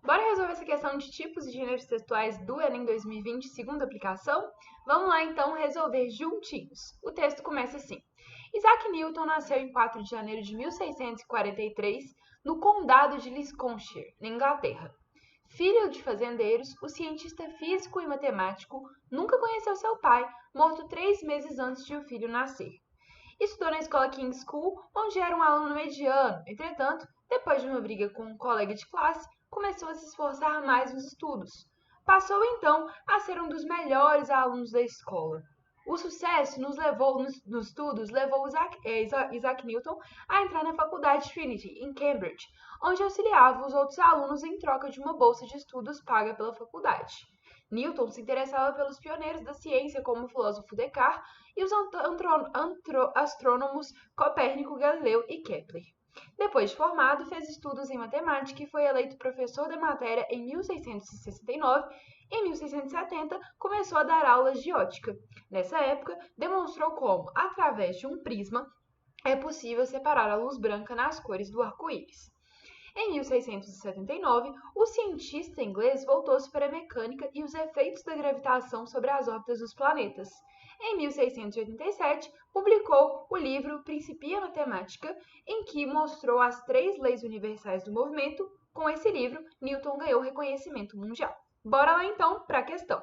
Bora resolver essa questão de tipos e gêneros textuais do Enem 2020, segunda aplicação? Vamos lá então resolver juntinhos. O texto começa assim. Isaac Newton nasceu em 4 de janeiro de 1643 no condado de Lincolnshire, na Inglaterra. Filho de fazendeiros, o cientista físico e matemático nunca conheceu seu pai, morto 3 meses antes de o filho nascer. Estudou na escola King's School, onde era um aluno mediano. Entretanto, depois de uma briga com um colega de classe, começou a se esforçar mais nos estudos. Passou então a ser um dos melhores alunos da escola. O sucesso nos estudos levou Isaac Newton a entrar na faculdade Trinity, em Cambridge, onde auxiliava os outros alunos em troca de uma bolsa de estudos paga pela faculdade. Newton se interessava pelos pioneiros da ciência, como o filósofo Descartes e os astrônomos Copérnico, Galileu e Kepler. Depois de formado, fez estudos em matemática e foi eleito professor da matéria em 1669. Em 1670, começou a dar aulas de ótica. Nessa época, demonstrou como, através de um prisma, é possível separar a luz branca nas cores do arco-íris. Em 1679, o cientista inglês voltou-se para a mecânica e os efeitos da gravitação sobre as órbitas dos planetas. Em 1687, publicou o livro Principia Matemática, em que mostrou as 3 leis universais do movimento. Com esse livro, Newton ganhou reconhecimento mundial. Bora lá então para a questão.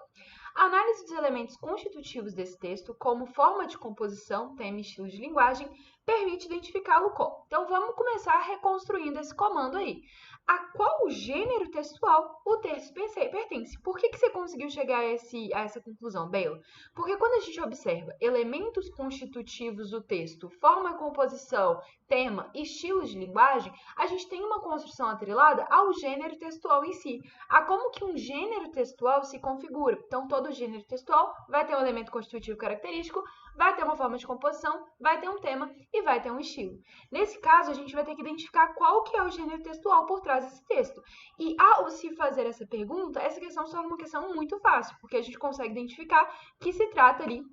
A análise dos elementos constitutivos desse texto, como forma de composição, tema e estilo de linguagem, permite identificá-lo como. Então, vamos começar reconstruindo esse comando aí. A qual gênero textual o texto pertence? Por que você conseguiu chegar a essa conclusão, Bela? Porque quando a gente observa elementos constitutivos do texto, forma, composição, tema, estilos de linguagem, a gente tem uma construção atrelada ao gênero textual em si, a como que um gênero textual se configura. Então, todo gênero textual vai ter um elemento constitutivo característico, vai ter uma forma de composição, vai ter um tema e vai ter um estilo. Nesse caso, a gente vai ter que identificar qual que é o gênero textual por trás desse texto. E ao se fazer essa pergunta, essa questão se torna uma questão muito fácil, porque a gente consegue identificar que se trata ali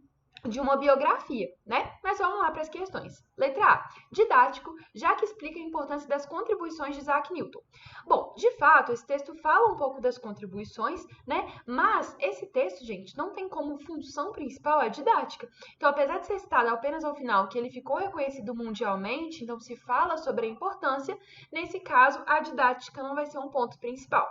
de uma biografia, né? Mas vamos lá para as questões. Letra A. Didático, já que explica a importância das contribuições de Isaac Newton. Bom, de fato, esse texto fala um pouco das contribuições, né? Mas esse texto, gente, não tem como função principal a didática. Então, apesar de ser citado apenas ao final que ele ficou reconhecido mundialmente, então se fala sobre a importância, nesse caso, a didática não vai ser um ponto principal.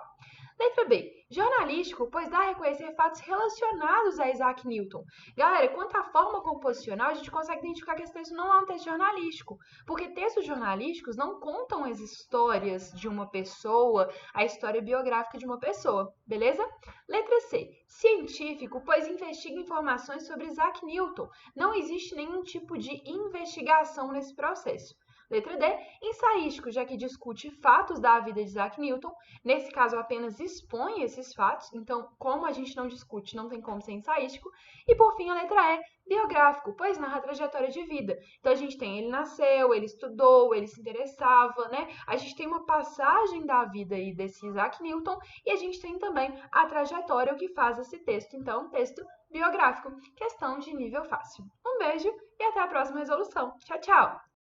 Letra B. Jornalístico, pois dá a reconhecer fatos relacionados a Isaac Newton. Galera, quanto à forma composicional, a gente consegue identificar que esse texto não é um texto jornalístico, porque textos jornalísticos não contam as histórias de uma pessoa, a história biográfica de uma pessoa, beleza? Letra C. Científico, pois investiga informações sobre Isaac Newton. Não existe nenhum tipo de investigação nesse processo. Letra D, ensaístico, já que discute fatos da vida de Isaac Newton. Nesse caso, apenas expõe esses fatos. Então, como a gente não discute, não tem como ser ensaístico. E, por fim, a letra E, biográfico, pois narra a trajetória de vida. Então, a gente tem ele nasceu, ele estudou, ele se interessava, né? A gente tem uma passagem da vida aí desse Isaac Newton e a gente tem também a trajetória, o que faz esse texto. Então, texto biográfico, questão de nível fácil. Um beijo e até a próxima resolução. Tchau, tchau!